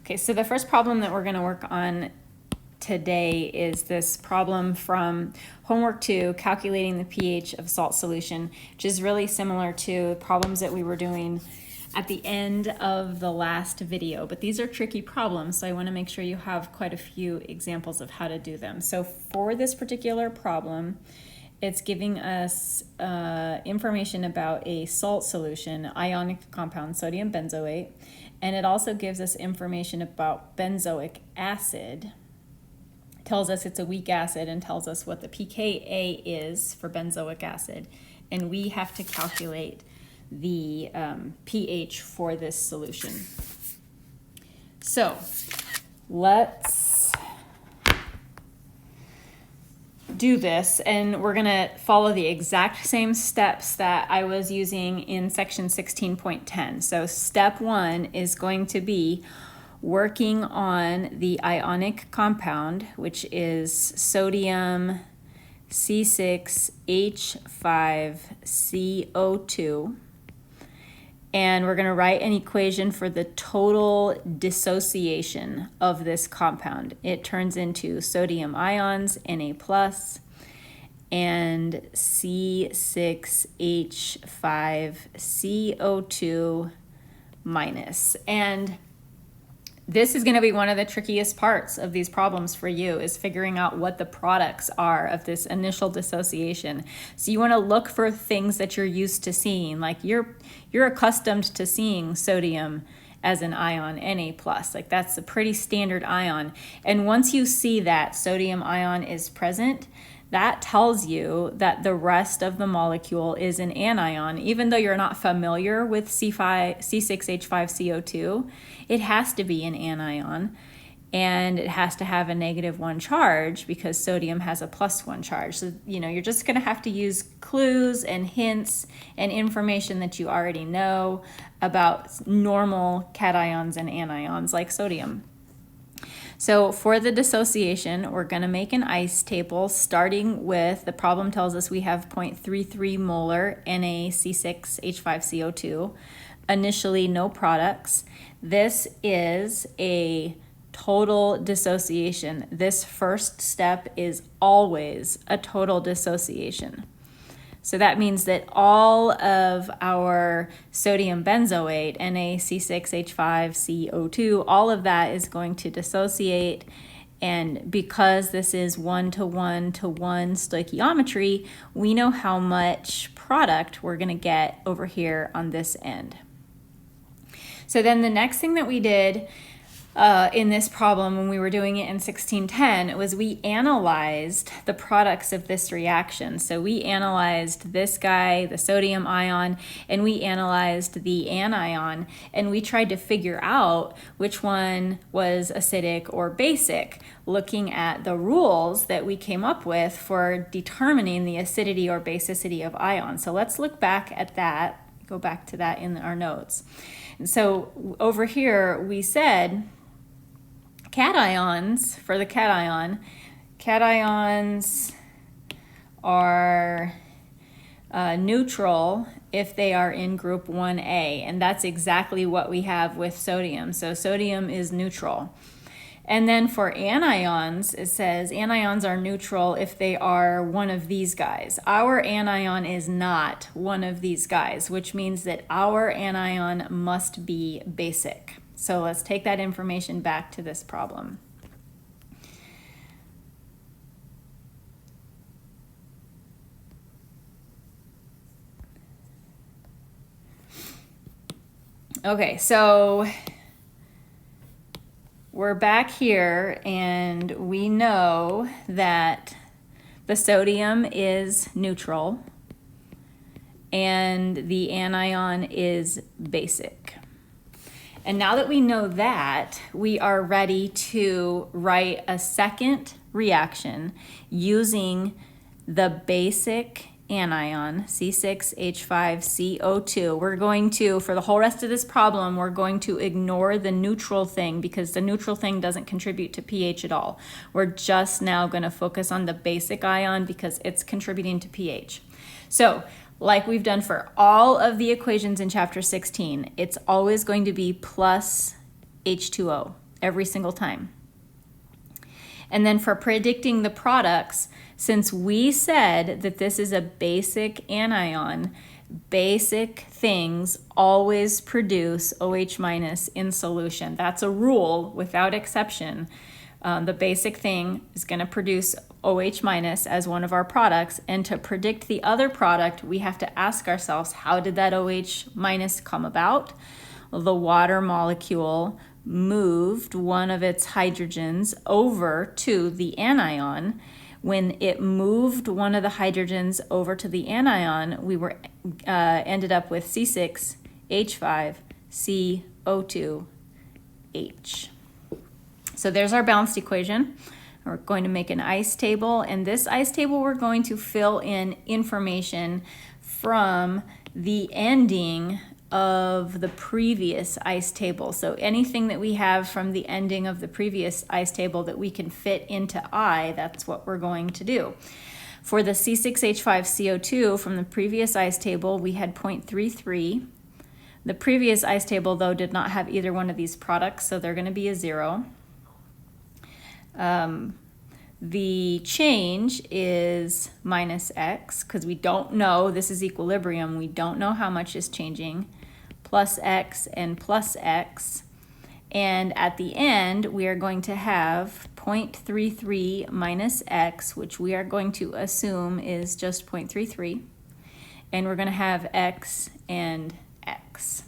Okay, so the first problem that we're going to work on today is this problem from homework 2, calculating the pH of salt solution, which is really similar to problems that we were doing at the end of the last video. But these are tricky problems, so I want to make sure you have quite a few examples of how to do them. So for this particular problem, it's giving us information about a salt solution, ionic compound, sodium benzoate, and it also gives us information about benzoic acid. It tells us it's a weak acid and tells us what the pKa is for benzoic acid, and we have to calculate the pH for this solution. So let's do this, and we're going to follow the exact same steps that I was using in section 16.10. So step 1 is going to be working on the ionic compound, which is sodium C6H5CO2. And we're going to write an equation for the total dissociation of this compound. It turns into sodium ions, Na+, and C6H5CO2-. And this is going to be one of the trickiest parts of these problems for you, is figuring out what the products are of this initial dissociation. So you want to look for things that you're used to seeing, like you're accustomed to seeing sodium as an ion, Na+. Like that's a pretty standard ion. And once you see that sodium ion is present, that tells you that the rest of the molecule is an anion. Even though you're not familiar with C6H5CO2, it has to be an anion, and it has to have a -1 charge because sodium has a +1 charge. So, you're just going to have to use clues and hints and information that you already know about normal cations and anions like sodium. So for the dissociation, we're going to make an ice table, starting with, the problem tells us we have 0.33 molar NaC6H5CO2. Initially, no products. This is a total dissociation. This first step is always a total dissociation. So that means that all of our sodium benzoate, NaC6H5CO2, all of that is going to dissociate. And because this is 1:1:1 stoichiometry, we know how much product we're going to get over here on this end. So then the next thing that we did in this problem when we were doing it in 1610 was we analyzed the products of this reaction. So we analyzed this guy, the sodium ion, and we analyzed the anion, and we tried to figure out which one was acidic or basic, looking at the rules that we came up with for determining the acidity or basicity of ions. So let's look back at that, go back to that in our notes. And so over here we said cations, for the cation, cations are neutral if they are in group 1A, and that's exactly what we have with sodium. So sodium is neutral. And then for anions, it says anions are neutral if they are one of these guys. Our anion is not one of these guys, which means that our anion must be basic. So let's take that information back to this problem. Okay, so we're back here, and we know that the sodium is neutral and the anion is basic. And now that we know that, we are ready to write a second reaction using the basic anion, C6H5CO2. We're going to, for the whole rest of this problem, we're going to ignore the neutral thing because the neutral thing doesn't contribute to pH at all. We're just now going to focus on the basic ion because it's contributing to pH. So like we've done for all of the equations in chapter 16, it's always going to be plus H2O. every single time. And then for predicting the products, since we said that this is a basic anion, basic things always produce OH minus in solution. That's a rule without exception. The basic thing is going to produce OH minus as one of our products, and to predict the other product, we have to ask ourselves, how did that OH minus come about? Well, the water molecule moved one of its hydrogens over to the anion. When it moved one of the hydrogens over to the anion, we ended up with C6H5CO2H. So there's our balanced equation. We're going to make an ice table, and this ice table we're going to fill in information from the ending of the previous ice table. So anything that we have from the ending of the previous ice table that we can fit into I, that's what we're going to do. For the C6H5CO2 from the previous ice table, we had 0.33. The previous ice table, though, did not have either one of these products, so they're going to be a 0. The change is minus x, because we don't know, this is equilibrium, we don't know how much is changing, plus x and plus x. And at the end, we are going to have 0.33 minus x, which we are going to assume is just 0.33. And we're going to have x and x.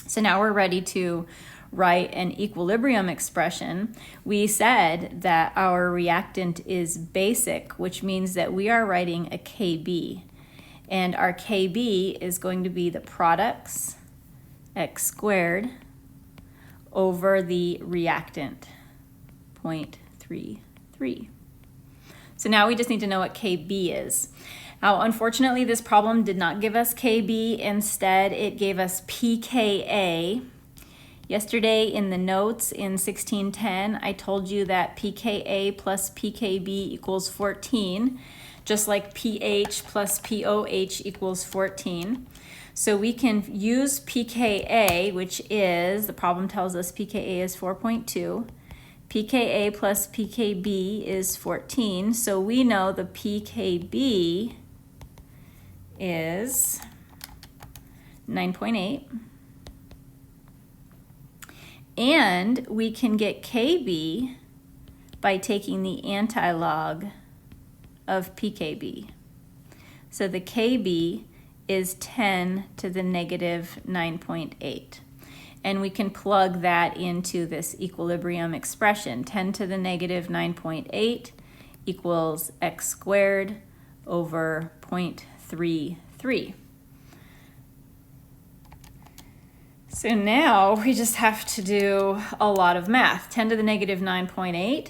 So now we're ready to write an equilibrium expression. We said that our reactant is basic, which means that we are writing a Kb. And our Kb is going to be the products, x squared, over the reactant, 0.33. So now we just need to know what Kb is. Now, unfortunately, this problem did not give us Kb. Instead, it gave us pKa. Yesterday in the notes in 1610, I told you that pKa plus pKb equals 14, just like pH plus pOH equals 14. So we can use pKa, which is, the problem tells us pKa is 4.2. pKa plus pKb is 14, so we know the pKb is 9.8. And we can get Kb by taking the antilog of pKb. So the Kb is 10 to the negative 9.8. And we can plug that into this equilibrium expression. 10 to the negative 9.8 equals x squared over 0.33. So now we just have to do a lot of math. 10 to the negative 9.8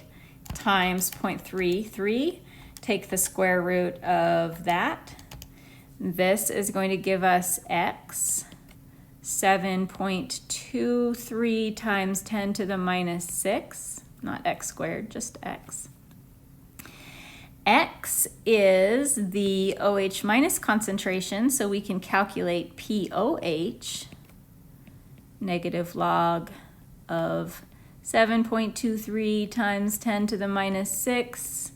times 0.33. Take the square root of that. This is going to give us x. 7.23 times 10 to the minus 6. Not x squared, just x. X is the OH minus concentration, so we can calculate pOH. Negative log of 7.23 times 10 to the minus 6,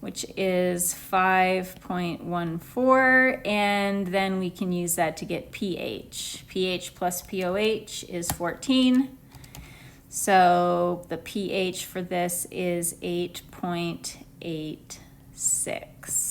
which is 5.14, and then we can use that to get pH. pH plus pOH is 14, so the pH for this is 8.86.